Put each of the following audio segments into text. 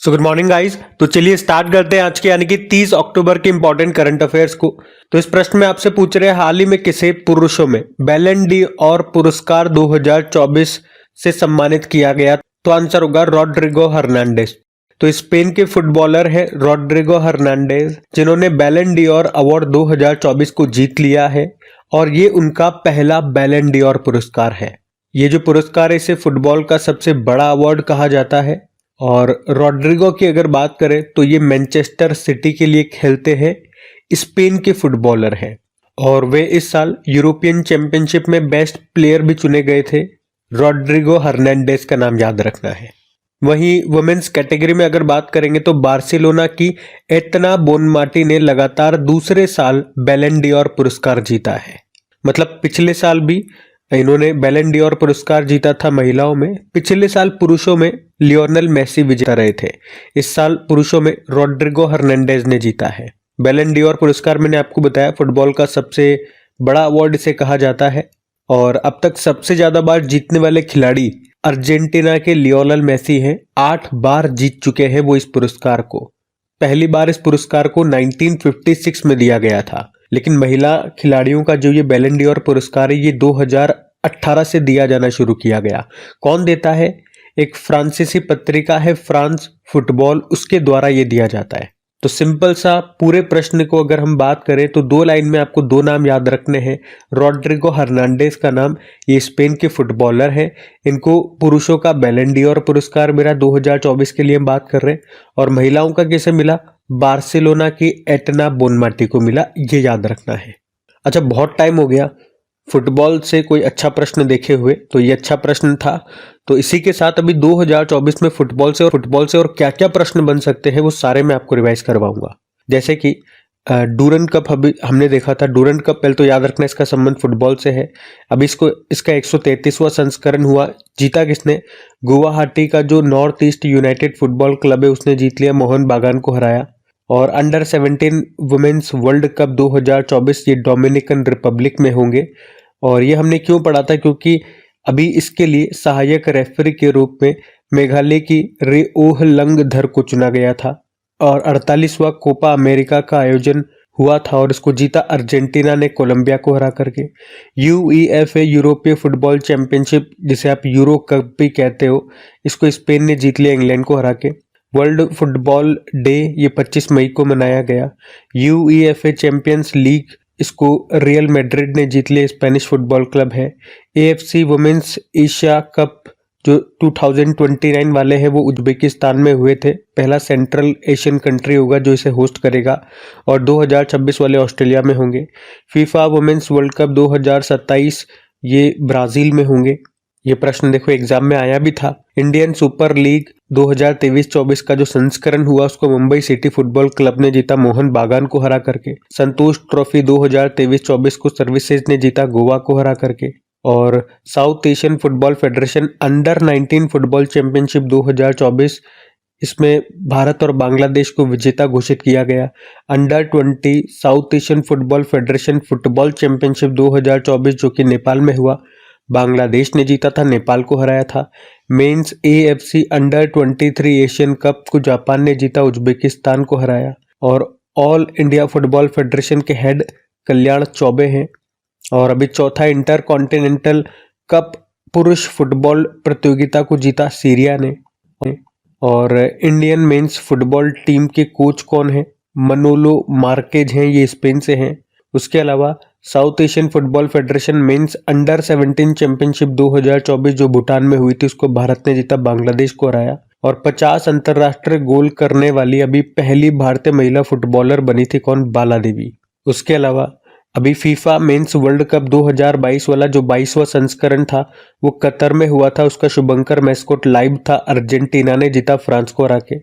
So good morning guys. तो चलिए start करते हैं आज के यानी कि 30 अक्टूबर के इंपॉर्टेंट करंट अफेयर्स को। तो इस प्रश्न में आपसे पूछ रहे हैं हाल ही में किसे पुरुषों में बैलन डी और पुरस्कार 2024 से सम्मानित किया गया। तो आंसर होगा रॉड्रिगो हर्नांडेज। तो स्पेन के फुटबॉलर है रॉड्रिगो हर्नांडेज जिन्होंने बैलन डी और अवार्ड 2024 को जीत लिया है और ये उनका पहला बैलन डी और पुरस्कार है। ये जो पुरस्कार है इसे फुटबॉल का सबसे बड़ा अवार्ड कहा जाता है। और रॉड्रिगो की अगर बात करें तो ये मैनचेस्टर सिटी के लिए खेलते हैं, स्पेन के फुटबॉलर हैं और वे इस साल यूरोपियन चैंपियनशिप में बेस्ट प्लेयर भी चुने गए थे। रॉड्रिगो हर्नांडेज का नाम याद रखना है। वहीं वुमेन्स कैटेगरी में अगर बात करेंगे तो बार्सिलोना की एतना बोनमाटी ने लगातार दूसरे साल बैलन डी और पुरस्कार जीता है। मतलब पिछले साल भी इन्होंने बैलन डी और पुरस्कार जीता था महिलाओं में, पिछले साल पुरुषों में लियोनेल मेसी विजेता रहे थे। इस साल पुरुषों में रॉड्रिगो हर्नांडेज ने जीता है बैलन डी और पुरस्कार। मैंने आपको बताया फुटबॉल का सबसे बड़ा अवार्ड इसे कहा जाता है और अब तक सबसे ज्यादा बार जीतने वाले खिलाड़ी अर्जेंटीना के लियोनेल मेसी हैं। 8 बार जीत चुके हैं वो इस पुरस्कार को। पहली बार इस पुरस्कार को 1956 में दिया गया था, लेकिन महिला खिलाड़ियों का जो ये बैलन डी और पुरस्कार है ये 2018 से दिया जाना शुरू किया गया। कौन देता है? एक फ्रांसीसी पत्रिका है फ्रांस फुटबॉल, उसके द्वारा ये दिया जाता है। तो सिंपल सा पूरे प्रश्न को अगर हम बात करें तो 2 लाइन में आपको 2 नाम याद रखने हैं। रॉड्रिगो हर्नांडेज का नाम, ये स्पेन के फुटबॉलर हैं, इनको पुरुषों का बैलन डी और पुरस्कार मिला 2024 के लिए हम बात कर रहे हैं। और महिलाओं का किसे मिला? बार्सिलोना की एटना बोनमाटी को मिला, ये याद रखना है। अच्छा, बहुत टाइम हो गया फुटबॉल से कोई अच्छा प्रश्न देखे हुए, तो ये अच्छा प्रश्न था। तो इसी के साथ अभी 2024 में फुटबॉल से और क्या क्या प्रश्न बन सकते हैं वो सारे मैं आपको रिवाइज करवाऊंगा। जैसे कि डूरन कप अभी हमने देखा था। डूरन कप पहले तो याद रखना इसका संबंध फुटबॉल से है। अभी इसका 133वां संस्करण हुआ। जीता किसने? गुवाहाटी का जो north east United football club है उसने जीत लिया, मोहन बागान को हराया। और अंडर 17 वुमेन्स वर्ल्ड कप 2024 ये डोमिनिकन रिपब्लिक में होंगे। और ये हमने क्यों पढ़ा था? क्योंकि अभी इसके लिए सहायक रेफरी के रूप में मेघालय की रेओह लंगधर को चुना गया था। और 48वां कोपा अमेरिका का आयोजन हुआ था और इसको जीता अर्जेंटीना ने कोलंबिया को हरा करके। यूईएफए यूरोपीय फुटबॉल चैंपियनशिप, जिसे आप यूरो कप भी कहते हो, इसको स्पेन ने जीत लिया इंग्लैंड को हरा के। वर्ल्ड फुटबॉल डे ये 25 मई को मनाया गया। यूईएफए चैंपियंस लीग, इसको रियल मैड्रिड ने जीत लिया, स्पेनिश फुटबॉल क्लब है। एएफसी वुमेन्स एशिया कप जो 2029 वाले हैं वो उज्बेकिस्तान में हुए थे। पहला सेंट्रल एशियन कंट्री होगा जो इसे होस्ट करेगा। और 2026 वाले ऑस्ट्रेलिया में होंगे। फीफा वुमेन्स वर्ल्ड कप 2027 ये ब्राजील में होंगे। ये प्रश्न देखो एग्जाम में आया भी था। इंडियन सुपर लीग 2023-24 का जो संस्करण हुआ उसको मुंबई सिटी फुटबॉल क्लब ने जीता मोहन बागान को हरा करके। संतोष ट्रॉफी 2023-24 को सर्विसेज ने जीता गोवा को हरा करके। और south Asian Football federation under 19 football championship 2024, इसमें भारत और बांग्लादेश को विजेता घोषित किया गया। Under 20 south Asian Football federation football championship 2024 जो कि नेपाल में हुआ, बांग्लादेश ने जीता था, नेपाल को हराया था। Men's AFC under 23 Asian Cup को जापान ने जीता, उज्बेकिस्तान को हराया। और ऑल इंडिया फुटबॉल फेडरेशन के हेड कल्याण चौबे हैं। और अभी चौथा इंटर कॉन्टिनेंटल कप पुरुष फुटबॉल प्रतियोगिता को जीता सीरिया ने। और इंडियन मेंस फुटबॉल टीम के कोच कौन है? मनोलो मार्केज हैं, ये स्पेन से हैं। उसके अलावा South Asian Football Federation men's under 17 championship 2024 जो भूटान में हुई थी उसको भारत ने जीता, बांग्लादेश को हराया। और 50 अंतरराष्ट्रीय गोल करने वाली अभी पहली भारतीय महिला फुटबॉलर बनी थी, कौन? बाला देवी। उसके अलावा अभी फीफा मेंस वर्ल्ड कप 2022 वाला जो 22वां संस्करण था वो कतर में हुआ था। उसका शुभंकर मैस्कोट लाइव था, अर्जेंटीना ने जीता फ्रांस को हरा के।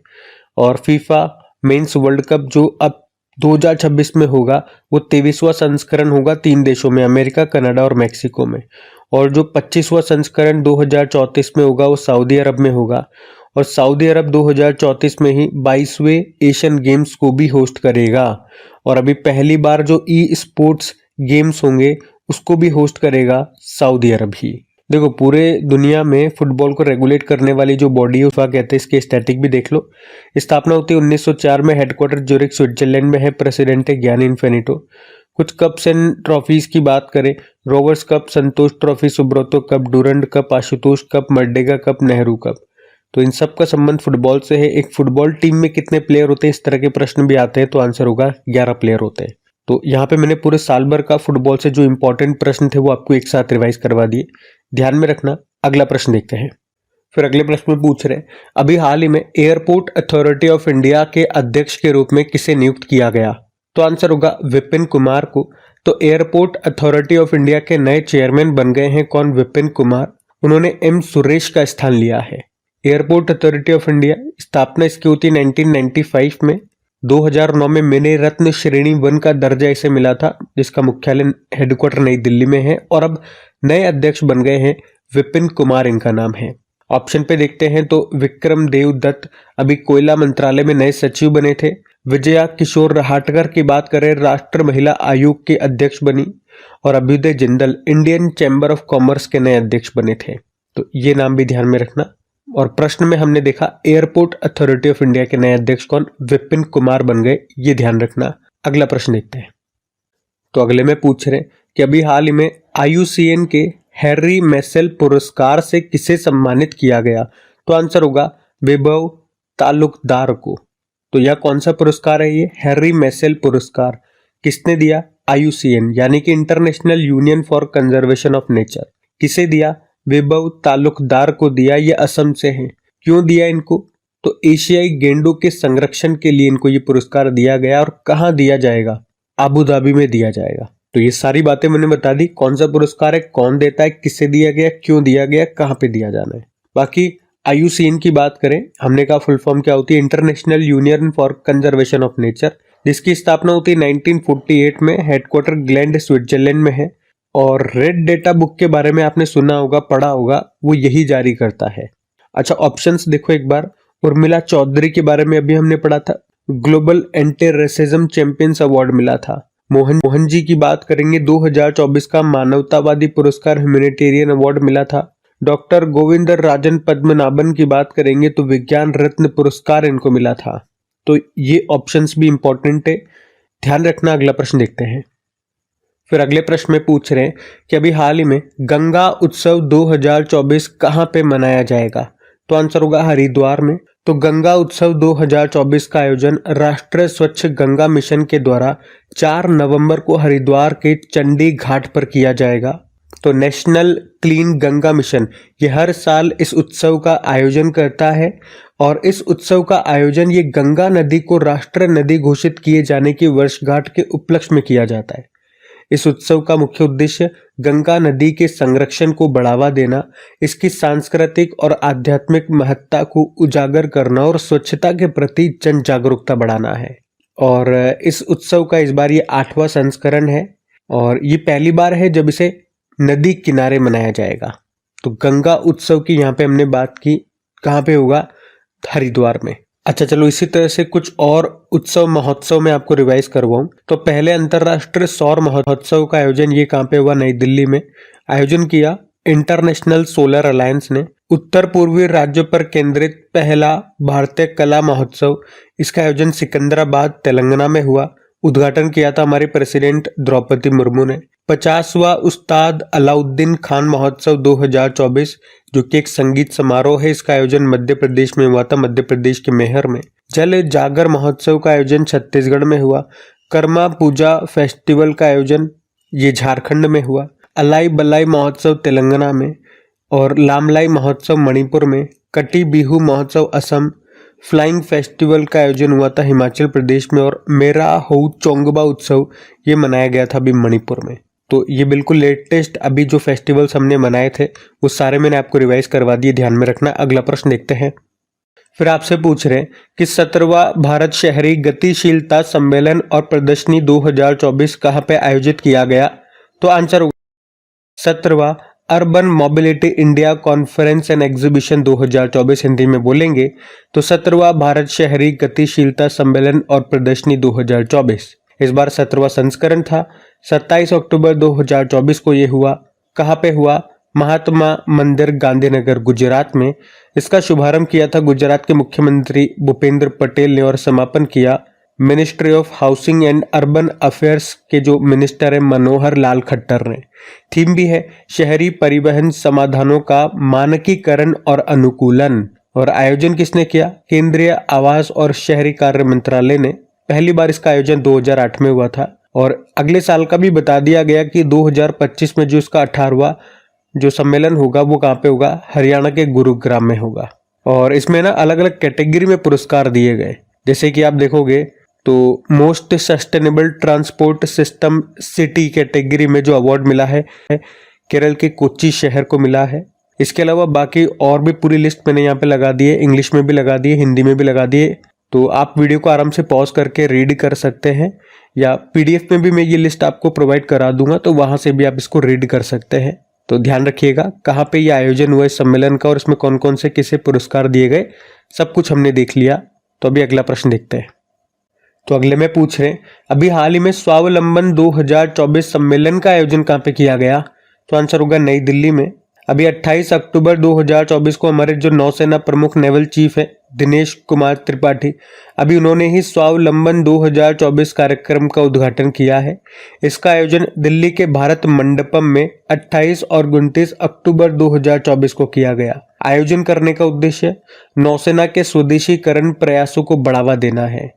और फीफा मेंस वर्ल्ड कप जो अब 2026 में होगा वो 23वां संस्करण होगा 3 देशों में, अमेरिका, कनाडा और मैक्सिको में। और जो 25वां संस्करण 2034 में होगा वो सऊदी अरब में होगा। और सऊदी अरब 2034 में ही 22वें एशियन गेम्स को भी होस्ट करेगा। और अभी पहली बार जो ई स्पोर्ट्स गेम्स होंगे उसको भी होस्ट करेगा सऊदी अरब ही। देखो पूरे दुनिया में फुटबॉल को रेगुलेट करने वाली जो बॉडी है उसका कहते हैं, इसके स्टैटिक भी देख लो। स्थापना होती है 1904 में, हेडक्वार्टर ज्यूरिख स्विट्जरलैंड में है, प्रेसिडेंट है ज्ञानी इन्फेनिटो। कुछ कप्स एंड ट्रॉफीज की बात करें, Rovers cup, Santosh trophy, Subroto cup, Durand cup, Ashutosh cup, Merdeka cup, Nehru cup. तो इन सब का संबंध फुटबॉल से है। एक फुटबॉल टीम में कितने प्लेयर होते हैं, इस तरह के प्रश्न भी आते हैं, तो आंसर होगा 11 प्लेयर होते हैं। तो यहाँ पे मैंने पूरे साल भर का फुटबॉल से जो इंपॉर्टेंट प्रश्न थे वो आपको एक साथ रिवाइज करवा दिए, ध्यान में रखना। अगला प्रश्न देखते हैं। फिर अगले प्रश्न में पूछ रहे हैं, अभी हाल ही में एयरपोर्ट अथॉरिटी ऑफ इंडिया के अध्यक्ष के रूप में किसे नियुक्त किया गया? तो आंसर होगा विपिन कुमार को। तो एयरपोर्ट अथॉरिटी ऑफ इंडिया के नए चेयरमैन बन गए हैं कौन? विपिन कुमार। उन्होंने एम सुरेश का स्थान लिया है। एयरपोर्ट अथॉरिटी ऑफ इंडिया स्थापना इसकी होती है 1995 में। 2009 में मिनी रत्न श्रेणी 1 का दर्जा इसे मिला था, जिसका मुख्यालय हेडक्वार्टर नई दिल्ली में है। और अब नए अध्यक्ष बन गए हैं विपिन कुमार, इनका नाम है। ऑप्शन पे देखते हैं तो विक्रम देव दत्त अभी कोयला मंत्रालय में नए सचिव बने थे। विजया किशोर रहाटकर की बात करें, राष्ट्र महिला आयोग के अध्यक्ष बनी। और Abhyudaya Jindal Indian Chamber of Commerce के नए अध्यक्ष बने थे। तो ये नाम भी ध्यान में रखना। और प्रश्न में हमने देखा एयरपोर्ट अथॉरिटी ऑफ इंडिया के नए अध्यक्ष कौन? विपिन कुमार बन गए, ये ध्यान रखना। अगला प्रश्न देखते हैं। तो अगले में पूछ रहे कि अभी हाल ही में IUCN के हैरी मेसेल पुरस्कार से किसे सम्मानित किया गया? तो आंसर होगा विभव तालुकदार को। तो यह कौन सा पुरस्कार है? ये हैरी मेसेल पुरस्कार किसने दिया? IUCN यानी कि international union for conservation of nature. किसे दिया? विभव तालुकदार को दिया। ये असम से हैं। क्यों दिया इनको? तो एशियाई गेंडों के संरक्षण के लिए इनको ये पुरस्कार दिया गया। और कहाँ दिया जाएगा? अबू धाबी में दिया जाएगा। तो ये सारी बातें मैंने बता दी, कौन सा पुरस्कार है, कौन देता है, किससे दिया गया, क्यों दिया गया, कहाँ पे दिया जाना है। बाकी IUCN की बात करें, हमने कहा फुल फॉर्म क्या होती है? International union for conservation of nature, जिसकी स्थापना होती है 1948 में, हेडक्वार्टर ग्लैंड स्विट्जरलैंड में है। और रेड डेटा बुक के बारे में आपने सुना होगा, पढ़ा होगा, वो यही जारी करता है। अच्छा ऑप्शंस देखो एक बार। उर्मिला चौधरी के बारे में अभी हमने पढ़ा था, global anti racism champions award मिला था। मोहन जी की बात करेंगे, 2024 का मानवतावादी पुरस्कार ह्यूमैनिटेरियन अवार्ड मिला था। डॉक्टर गोविंद राजन पद्मनाभन की बात करेंगे तो विज्ञान रत्न पुरस्कार इनको मिला था। तो ये ऑप्शंस भी इंपॉर्टेंट है, ध्यान रखना। अगला प्रश्न देखते हैं। फिर अगले प्रश्न में पूछ रहे हैं कि अभी हाल ही में गंगा उत्सव 2024 कहाँ पे मनाया जाएगा? तो आंसर होगा हरिद्वार में। तो गंगा उत्सव 2024 का आयोजन राष्ट्रीय स्वच्छ गंगा मिशन के द्वारा 4 नवंबर को हरिद्वार के चंडी घाट पर किया जाएगा। तो नेशनल क्लीन गंगा मिशन ये हर साल इस उत्सव का आयोजन करता है। और इस उत्सव का आयोजन ये गंगा नदी को राष्ट्रीय नदी घोषित किए जाने की वर्षगांठ के उपलक्ष्य में किया जाता है। इस उत्सव का मुख्य उद्देश्य गंगा नदी के संरक्षण को बढ़ावा देना, इसकी सांस्कृतिक और आध्यात्मिक महत्ता को उजागर करना और स्वच्छता के प्रति जन जागरूकता बढ़ाना है। और इस उत्सव का इस बार ये 8वां संस्करण है और ये पहली बार है जब इसे नदी किनारे मनाया जाएगा। तो गंगा उत्सव की यहाँ पे हमने बात की, कहाँ पे होगा? हरिद्वार में। अच्छा चलो इसी तरह से कुछ और उत्सव महोत्सव में आपको रिवाइज करवाऊं। तो पहले अंतरराष्ट्रीय सौर महोत्सव का आयोजन ये कहाँ पे हुआ? नई दिल्ली में आयोजन किया इंटरनेशनल सोलर अलायंस ने। उत्तर पूर्वी राज्यों पर केंद्रित पहला भारतीय कला महोत्सव, इसका आयोजन सिकंदराबाद तेलंगाना में हुआ। उद्घाटन किया था हमारे प्रेसिडेंट द्रौपदी मुर्मू ने। 50वां उस्ताद अलाउद्दीन खान महोत्सव 2024 जो कि एक संगीत समारोह है, इसका आयोजन मध्य प्रदेश में हुआ था, मध्य प्रदेश के मैहर में। जल जागर महोत्सव का आयोजन छत्तीसगढ़ में हुआ। कर्मा पूजा फेस्टिवल का आयोजन ये झारखंड में हुआ। अलाई बलाई महोत्सव तेलंगाना में और लामलाई महोत्सव मणिपुर में। कटी बिहू महोत्सव असम। फ्लाइंग फेस्टिवल का आयोजन हुआ था हिमाचल प्रदेश में। और मेरा हो चोंगबा उत्सव ये मनाया गया था अभी मणिपुर में। तो ये बिल्कुल लेटेस्ट अभी जो फेस्टिवल्स हमने मनाए थे वो सारे मैंने आपको रिवाइज करवा दिए, ध्यान में रखना। अगला प्रश्न देखते हैं। फिर आपसे पूछ रहे हैं कि 17वां भारत शहरी गतिशीलता सम्मेलन और प्रदर्शनी 2024 कहाँ पे आयोजित किया गया? तो आंसर होगा 17वां urban mobility India conference and exhibition 2024। Hindi में बोलेंगे तो 17वां भारत शहरी गतिशीलता सम्मेलन और प्रदर्शनी 2024। इस बार 17वां संस्करण था। 27 अक्टूबर 2024 को ये हुआ। कहाँ पे हुआ? महात्मा मंदिर गांधीनगर गुजरात में। इसका शुभारंभ किया था गुजरात के मुख्यमंत्री भूपेंद्र पटेल ने और समापन किया ministry of housing and urban affairs के जो मिनिस्टर है मनोहर लाल खट्टर ने। थीम भी है शहरी परिवहन समाधानों का मानकीकरण और अनुकूलन। और आयोजन किसने किया? केंद्रीय आवास और शहरी कार्य मंत्रालय ने। पहली बार इसका आयोजन 2008 में हुआ था और अगले साल का भी बता दिया गया कि 2025 में जो इसका 18वां जो सम्मेलन होगा वो कहाँ पे होगा? हरियाणा के गुरुग्राम में होगा। और इसमें ना अलग अलग कैटेगरी में पुरस्कार दिए गए, जैसे कि आप देखोगे तो most sustainable transport system city category में जो अवार्ड मिला है केरल के कोच्चि शहर को मिला है। इसके अलावा बाकी और भी पूरी लिस्ट मैंने यहाँ पे लगा दी है, इंग्लिश में भी लगा दी है, हिंदी में भी लगा दी है, तो आप वीडियो को आराम से पॉज करके रीड कर सकते हैं या पीडीएफ में भी मैं ये लिस्ट आपको प्रोवाइड करा दूंगा, तो वहां से भी आप इसको रीड कर सकते हैं। तो ध्यान रखिएगा कहाँ पे ये आयोजन हुआ इस सम्मेलन का और इसमें कौन कौन से किसे पुरस्कार दिए गए, सब कुछ हमने देख लिया। तो अभी अगला प्रश्न देखते हैं। तो अगले में पूछ रहे हैं अभी हाल ही में स्वावलंबन 2024 सम्मेलन का आयोजन कहाँ पे किया गया? तो आंसर होगा नई दिल्ली में। अभी 28 अक्टूबर 2024 को हमारे जो नौसेना प्रमुख नेवल चीफ है दिनेश कुमार त्रिपाठी, अभी उन्होंने ही स्वावलंबन 2024 कार्यक्रम का उद्घाटन किया है। इसका आयोजन दिल्ली के भारत मंडपम में 28 और 29 अक्टूबर 2024 को किया गया। आयोजन करने का उद्देश्य नौसेना के स्वदेशीकरण प्रयासों को बढ़ावा देना है।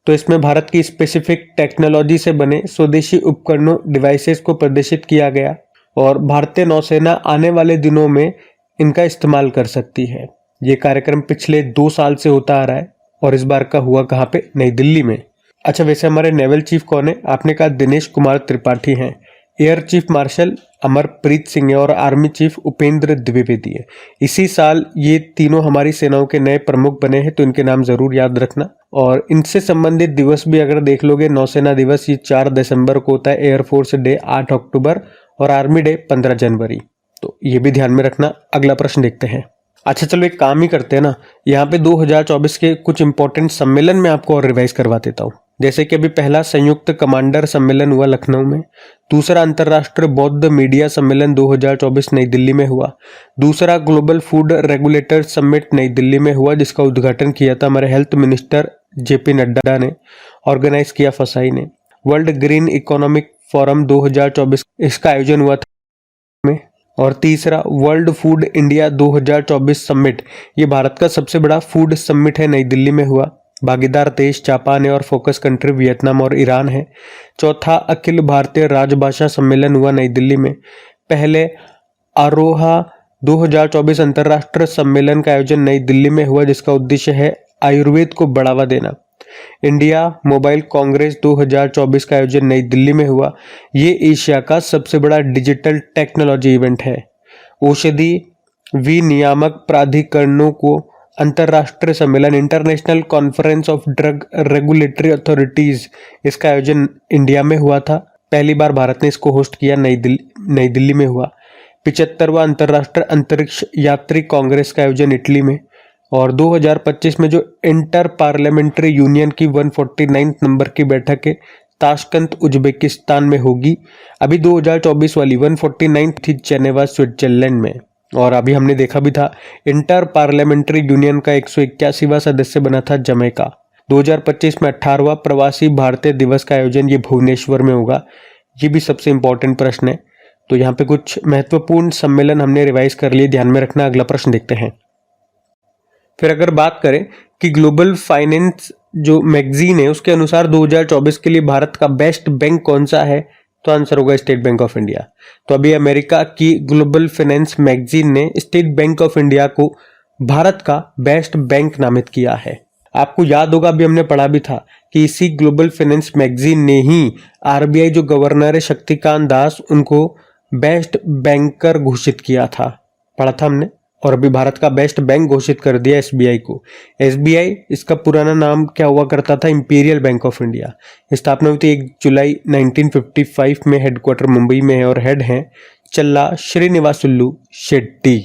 तो इसमें भारत की स्पेसिफिक टेक्नोलॉजी से बने स्वदेशी उपकरणों डिवाइसेस को प्रदर्शित किया गया और भारतीय नौसेना आने वाले दिनों में इनका इस्तेमाल कर सकती है। ये कार्यक्रम पिछले 2 साल से होता आ रहा है और इस बार का हुआ कहाँ पे? नई दिल्ली में। अच्छा, वैसे हमारे नेवल चीफ कौन है? आपने कहा दिनेश कुमार त्रिपाठी हैं। Air chief marshal Amarpreet Singh है और आर्मी चीफ उपेंद्र द्विवेदी है। इसी साल ये तीनों हमारी सेनाओं के नए प्रमुख बने हैं, तो इनके नाम जरूर याद रखना। और इनसे संबंधित दिवस भी अगर देख लोगे, नौसेना दिवस ये 4 दिसंबर को होता है, एयरफोर्स डे 8 अक्टूबर और आर्मी डे 15 जनवरी। तो ये भी ध्यान में रखना। अगला प्रश्न देखते हैं। अच्छा चलो एक काम ही करते हैं ना, यहाँ पे 2024 के कुछ इंपॉर्टेंट सम्मेलन में आपको और रिवाइज करवा देता हूँ। जैसे कि अभी पहला संयुक्त कमांडर सम्मेलन हुआ लखनऊ में, दूसरा अंतर्राष्ट्रीय बौद्ध मीडिया सम्मेलन 2024 नई दिल्ली में हुआ, दूसरा ग्लोबल फूड रेगुलेटर समिट नई दिल्ली में हुआ जिसका उद्घाटन किया था हमारे हेल्थ मिनिस्टर जेपी नड्डा ने, ऑर्गेनाइज किया फसाई ने। वर्ल्ड ग्रीन इकोनॉमिक फोरम 2024 इसका आयोजन हुआ था में। और तीसरा वर्ल्ड फूड इंडिया 2024 समिट, ये भारत का सबसे बड़ा फूड समिट है, नई दिल्ली में हुआ। भागीदार देश जापान है और फोकस कंट्री वियतनाम और ईरान है। चौथा अखिल भारतीय राजभाषा सम्मेलन हुआ नई दिल्ली में। पहले अरोहा 2024 अंतर्राष्ट्रीय सम्मेलन का आयोजन नई दिल्ली में हुआ जिसका उद्देश्य है आयुर्वेद को बढ़ावा देना। इंडिया मोबाइल कांग्रेस 2024 का आयोजन नई दिल्ली में हुआ। ये एशिया का सबसे बड़ा डिजिटल टेक्नोलॉजी इवेंट है। औषधि विनियामक प्राधिकरणों को अंतर्राष्ट्रीय सम्मेलन international conference of drug regulatory authorities, इसका आयोजन इंडिया में हुआ था। पहली बार भारत ने इसको होस्ट किया, नई दिल्ली में हुआ। 75वां अंतर्राष्ट्रीय अंतरिक्ष यात्री कांग्रेस का आयोजन इटली में। और 2025 में जो इंटर पार्लियामेंट्री यूनियन की 149 नंबर की बैठक है ताशकंद उज्बेकिस्तान में होगी। अभी 2024 वाली 149 थी जेनेवा स्विट्जरलैंड में। और अभी हमने देखा भी था इंटर पार्लियामेंट्री यूनियन का 181वां सदस्य बना था जमैका। 2025 में 18वां प्रवासी भारतीय दिवस का आयोजन ये भुवनेश्वर में होगा। ये भी सबसे इंपॉर्टेंट प्रश्न है। तो यहाँ पे कुछ महत्वपूर्ण सम्मेलन हमने रिवाइज कर लिए, ध्यान में रखना। अगला प्रश्न देखते हैं। फिर अगर बात करें कि ग्लोबल फाइनेंस जो मैगजीन है उसके अनुसार 2024 के लिए भारत का बेस्ट बैंक कौन सा है, तो आंसर होगा स्टेट बैंक ऑफ इंडिया। तो अभी अमेरिका की ग्लोबल फाइनेंस मैगजीन ने स्टेट बैंक ऑफ इंडिया को भारत का बेस्ट बैंक नामित किया है। आपको याद होगा अभी हमने पढ़ा भी था कि इसी ग्लोबल फाइनेंस मैगजीन ने ही आरबीआई जो गवर्नर है शक्तिकांत दास उनको बेस्ट बैंकर घोषित किया था, पढ़ा था हमने। और अभी भारत का बेस्ट बैंक घोषित कर दिया एसबीआई को। एसबीआई इसका पुराना नाम क्या हुआ करता था? Imperial bank of India. स्थापना हुई थी 1 जुलाई 1955 में। हेडक्वार्टर मुंबई में है और हेड हैं चल्ला श्रीनिवासुलु शेट्टी।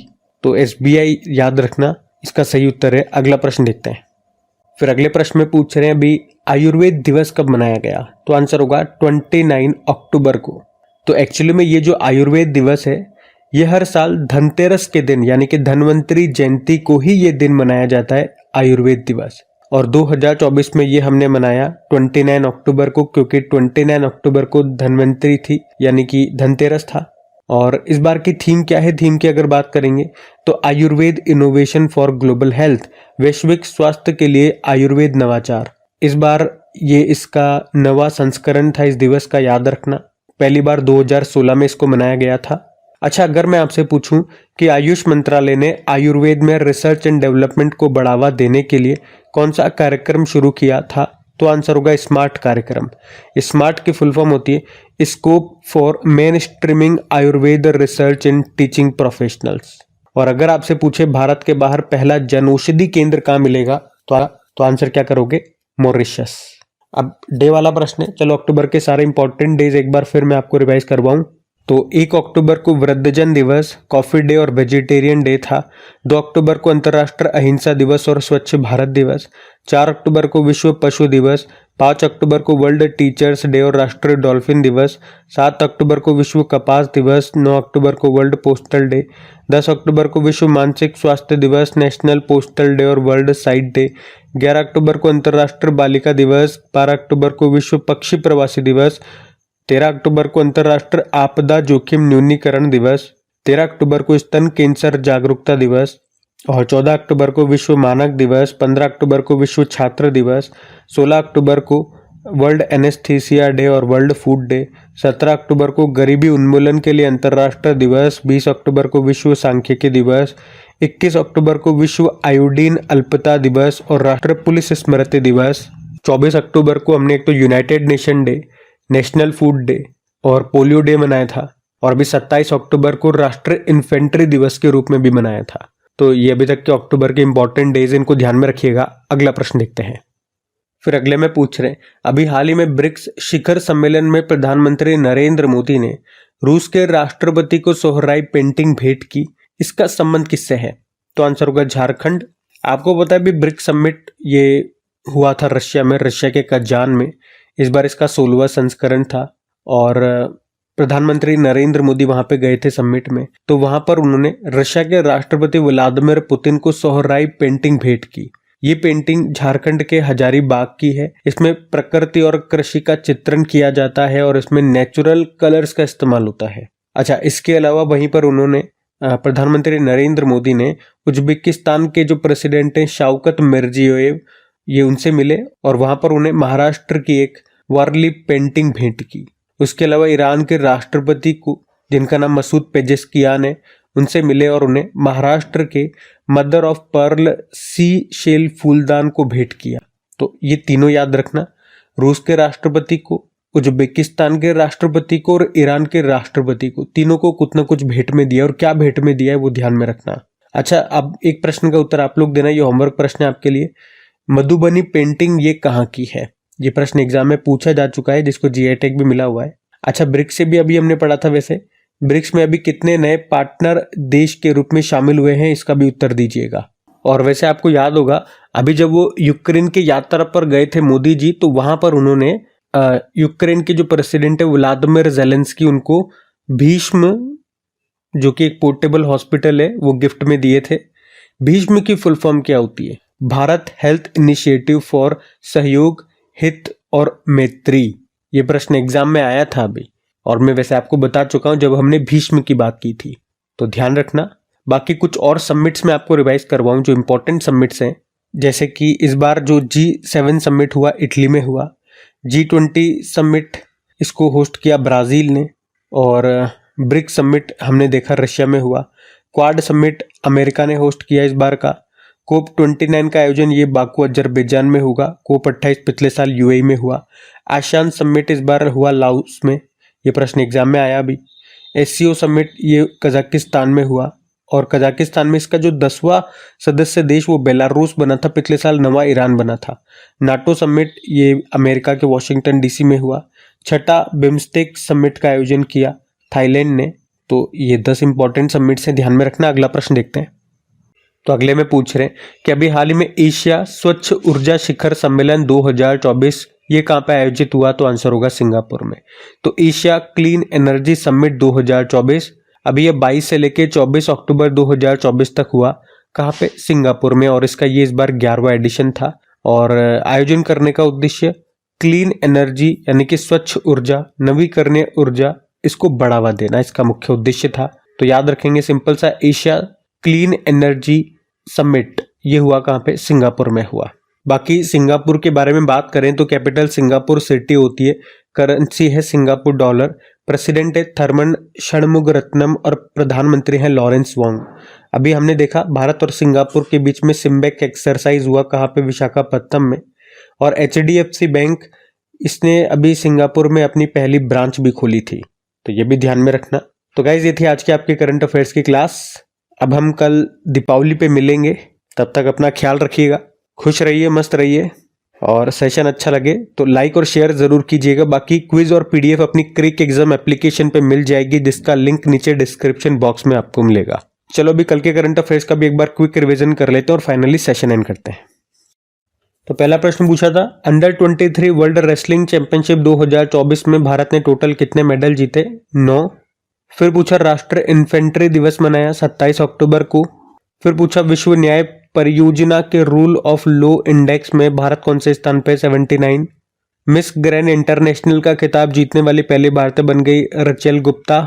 तो एसबीआई याद रखना, इसका सही उत्तर है। अगला प्रश्न देखते हैं। फिर अगले प्रश्न में पूछ रहे हैं अभी आयुर्वेद दिवस कब मनाया गया, तो आंसर होगा 29 अक्टूबर को। तो एक्चुअली में ये जो आयुर्वेद दिवस है ये हर साल धनतेरस के दिन यानी कि धन्वंतरी जयंती को ही ये दिन मनाया जाता है, आयुर्वेद दिवस। और 2024 में ये हमने मनाया 29 अक्टूबर को, क्योंकि 29 अक्टूबर को धन्वंतरी थी यानी कि धनतेरस था। और इस बार की थीम क्या है? थीम की अगर बात करेंगे तो Ayurveda innovation for global health, वैश्विक स्वास्थ्य के लिए आयुर्वेद नवाचार। इस बार ये इसका नवा संस्करण था इस दिवस का, याद रखना। पहली बार 2016 में इसको मनाया गया था। अच्छा, अगर मैं आपसे पूछूं कि आयुष मंत्रालय ने आयुर्वेद में रिसर्च एंड डेवलपमेंट को बढ़ावा देने के लिए कौन सा कार्यक्रम शुरू किया था, तो आंसर होगा स्मार्ट कार्यक्रम। स्मार्ट की फुल फॉर्म होती है scope for main streaming Ayurveda research in teaching professionals. और अगर आपसे पूछे भारत के बाहर पहला जनौषधि केंद्र कहाँ मिलेगा, तो आंसर क्या करोगे? मॉरिशस। अब डे वाला प्रश्न है, चलो अक्टूबर के सारे इंपॉर्टेंट डेज एक बार फिर मैं आपको रिवाइज करवाऊं। तो 1 अक्टूबर को वृद्धजन दिवस, कॉफी डे और वेजिटेरियन डे था। 2 अक्टूबर को अंतर्राष्ट्रीय अहिंसा दिवस और स्वच्छ भारत दिवस। 4 अक्टूबर को विश्व पशु दिवस। 5 अक्टूबर को वर्ल्ड टीचर्स डे और राष्ट्रीय डॉल्फिन दिवस। 7 अक्टूबर को विश्व कपास दिवस। 9 अक्टूबर को वर्ल्ड पोस्टल डे। 10 अक्टूबर को विश्व मानसिक स्वास्थ्य दिवस, नेशनल पोस्टल डे और वर्ल्ड साइट डे। 11 अक्टूबर को अंतर्राष्ट्रीय बालिका दिवस। 12 अक्टूबर को विश्व पक्षी प्रवासी दिवस। 13 अक्टूबर को अंतर्राष्ट्रीय आपदा जोखिम न्यूनीकरण दिवस। 13 अक्टूबर को स्तन कैंसर जागरूकता दिवस। और 14 अक्टूबर को विश्व मानक दिवस। 15 अक्टूबर को विश्व छात्र दिवस। 16 अक्टूबर को वर्ल्ड एनेस्थीसिया डे और वर्ल्ड फूड डे। 17 अक्टूबर को गरीबी उन्मूलन के लिए अंतर्राष्ट्रीय दिवस। 20 अक्टूबर को विश्व सांख्यिकी दिवस। 21 अक्टूबर को विश्व आयोडीन अल्पता दिवस और राष्ट्रीय पुलिस स्मृति दिवस। 24 अक्टूबर को हमने एक तो United nation day, national food day और पोलियो डे मनाया था। और अभी 27 अक्टूबर को राष्ट्रीय इन्फेंट्री दिवस के रूप में भी मनाया था। तो ये अभी तक के अक्टूबर के इंपॉर्टेंट डेज, इनको ध्यान में रखिएगा। अगला प्रश्न देखते हैं। फिर अगले में पूछ रहे हैं, अभी हाल ही में ब्रिक्स शिखर सम्मेलन में प्रधानमंत्री नरेंद्र मोदी ने रूस के राष्ट्रपति को सोहराई पेंटिंग भेंट की, इसका संबंध किससे है? तो आंसर होगा झारखंड। आपको पता है अभी ब्रिक्स समिट ये हुआ था रशिया में, रशिया के कजान में। इस बार इसका 16वां संस्करण था और प्रधानमंत्री नरेंद्र मोदी वहां पे गए थे समिट में। तो वहां पर उन्होंने रशिया के राष्ट्रपति व्लादिमीर पुतिन को सोहराई पेंटिंग भेंट की। ये पेंटिंग झारखंड के हजारीबाग की है। इसमें प्रकृति और कृषि का चित्रण किया जाता है और इसमें नेचुरल कलर्स का इस्तेमाल होता है। अच्छा, इसके अलावा वहीं पर उन्होंने प्रधानमंत्री नरेंद्र मोदी ने उज्बेकिस्तान के जो प्रेसिडेंट हैं शौकत मिर्जियोयेव, ये उनसे मिले और वहां पर उन्हें महाराष्ट्र की एक वारली पेंटिंग भेंट की। उसके अलावा ईरान के राष्ट्रपति को, जिनका नाम मसूद पेजेस्कियान है, उनसे मिले और उन्हें महाराष्ट्र के mother of pearl sea shell फूलदान को भेंट किया। तो ये तीनों याद रखना, रूस के राष्ट्रपति को, उज्बेकिस्तान के राष्ट्रपति को और ईरान के राष्ट्रपति को, तीनों को कुछ न कुछ भेंट में दिया और क्या भेंट में दिया है वो ध्यान में रखना। अच्छा, अब एक प्रश्न का उत्तर आप लोग देना, ये होमवर्क प्रश्न है आपके लिए। मधुबनी पेंटिंग ये कहाँ की है? ये प्रश्न एग्जाम में पूछा जा चुका है, जिसको जीआई टैग भी मिला हुआ है। अच्छा, ब्रिक्स से भी अभी हमने पढ़ा था। वैसे ब्रिक्स में अभी कितने नए पार्टनर देश के रूप में शामिल हुए हैं, इसका भी उत्तर दीजिएगा। और वैसे आपको याद होगा अभी जब वो यूक्रेन की यात्रा पर गए थे मोदी जी, तो वहां पर उन्होंने यूक्रेन के जो प्रेसिडेंट है व्लादिमीर जेलेंस्की, उनको भीष्म, जो कि एक पोर्टेबल हॉस्पिटल है, वो गिफ्ट में दिए थे। भीष्म की फुल फॉर्म क्या होती है? भारत हेल्थ इनिशिएटिव फॉर सहयोग, हित और मैत्री। ये प्रश्न एग्जाम में आया था अभी, और मैं वैसे आपको बता चुका हूं जब हमने भीष्म की बात की थी, तो ध्यान रखना। बाकी कुछ और समिट्स में आपको रिवाइज करवाऊं जो इंपॉर्टेंट समिट्स हैं, जैसे कि इस बार जो G7 समिट हुआ इटली में हुआ, G20 समिट इसको होस्ट किया ब्राजील ने, और ब्रिक्स समिट हमने देखा रशिया में हुआ। क्वाड समिट अमेरिका ने होस्ट किया इस बार का। कोप 29 का आयोजन ये बाकू अजरबैजान में होगा। कोप 28 पिछले साल यूएई में हुआ। आसियान समिट इस बार हुआ लाओस में, ये प्रश्न एग्जाम में आया अभी। एससीओ समिट ये कजाकिस्तान में हुआ, और कजाकिस्तान में इसका जो 10वां सदस्य देश वो बेलारूस बना था, पिछले साल 9वां ईरान बना था। नाटो समिट ये अमेरिका के वॉशिंगटन डीसी में हुआ। 6ठा बिम्स्टेक समिट का आयोजन किया थाईलैंड ने। तो ये 10 इंपॉर्टेंट समिट से ध्यान में रखना। अगला प्रश्न देखते हैं। तो अगले में पूछ रहे हैं कि अभी हाल ही में एशिया स्वच्छ ऊर्जा शिखर सम्मेलन 2024 ये कहाँ पे आयोजित हुआ? तो आंसर होगा सिंगापुर में। तो एशिया क्लीन एनर्जी समिट 2024 अभी ये 22 से लेके 24 अक्टूबर 2024 तक हुआ। कहाँ पे? सिंगापुर में। और इसका ये इस बार 11वां एडिशन था। और आयोजन करने का उद्देश्य क्लीन एनर्जी यानी कि स्वच्छ ऊर्जा, नवीकरणीय ऊर्जा, इसको बढ़ावा देना इसका मुख्य उद्देश्य था। तो याद रखेंगे सिंपल सा, एशिया क्लीन एनर्जी समिट ये हुआ कहाँ पे? सिंगापुर में हुआ। बाकी सिंगापुर के बारे में बात करें तो कैपिटल सिंगापुर सिटी होती है, करेंसी है सिंगापुर डॉलर, प्रेसिडेंट है थर्मन षणमुगरत्नम और प्रधानमंत्री हैं लॉरेंस वोंग। अभी हमने देखा भारत और सिंगापुर के बीच में सिम्बेक एक्सरसाइज हुआ कहाँ पे? विशाखापत्तनम में। और HDFC बैंक इसने अभी सिंगापुर में अपनी पहली ब्रांच भी खोली थी, तो ये भी ध्यान में रखना। तो गाइज ये थी आज की आपके करंट अफेयर्स की क्लास। अब हम कल दीपावली पे मिलेंगे, तब तक अपना ख्याल रखिएगा, खुश रहिए, मस्त रहिए, और सेशन अच्छा लगे तो लाइक और शेयर जरूर कीजिएगा। बाकी क्विज और PDF अपनी क्रिक एग्जाम एप्लीकेशन पे मिल जाएगी, जिसका लिंक नीचे डिस्क्रिप्शन बॉक्स में आपको मिलेगा। चलो अभी कल के करंट अफेयर्स का भी एक बार क्विक रिवीजन कर लेते हैं और फाइनली सेशन एंड करते हैं। तो पहला प्रश्न पूछा था, अंडर 23 वर्ल्ड रेसलिंग चैंपियनशिप 2024 में भारत ने टोटल कितने मेडल जीते? 9। फिर पूछा राष्ट्रीय इन्फेंट्री दिवस मनाया 27 अक्टूबर को। फिर पूछा विश्व न्याय परियोजना के रूल ऑफ लॉ इंडेक्स में भारत कौन से स्थान पे? 79। मिस ग्रैंड इंटरनेशनल का खिताब जीतने वाली पहली भारतीय बन गई रचेल गुप्ता।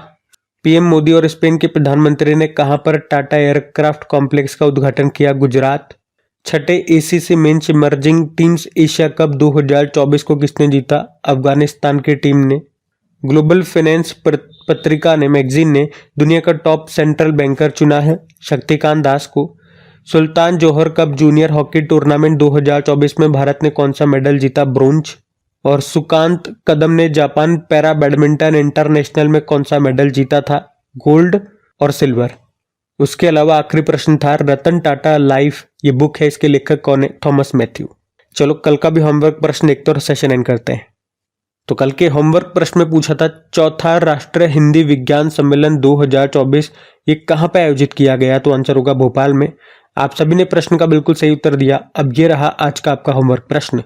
PM मोदी और स्पेन के प्रधानमंत्री ने कहां पर टाटा एयरक्राफ्ट कॉम्प्लेक्स का उद्घाटन किया? गुजरात। छठे ACC men's emerging teams Asia Cup 2024 को किसने जीता? अफगानिस्तान की टीम ने। ग्लोबल फाइनेंस पत्रिका ने, मैगजीन ने दुनिया का टॉप सेंट्रल बैंकर चुना है शक्तिकांत दास को। सुल्तान जोहर कप जूनियर हॉकी टूर्नामेंट 2024 में भारत ने कौन सा मेडल जीता? ब्रोंज। और सुकांत कदम ने जापान पैरा बैडमिंटन इंटरनेशनल में कौन सा मेडल जीता था? गोल्ड और सिल्वर। उसके अलावा आखिरी प्रश्न था, रतन टाटा लाइफ ये बुक है, इसके लेखक कौन है? Thomas Matthew. चलो कल का भी होमवर्क प्रश्न देखते और सेशन एंड करते हैं। तो कल के होमवर्क प्रश्न में पूछा था, चौथा राष्ट्रीय हिंदी विज्ञान सम्मेलन 2024 ये कहाँ पे आयोजित किया गया? तो आंसर होगा भोपाल में। आप सभी ने प्रश्न का बिल्कुल सही उत्तर दिया। अब ये रहा आज का आपका होमवर्क प्रश्न।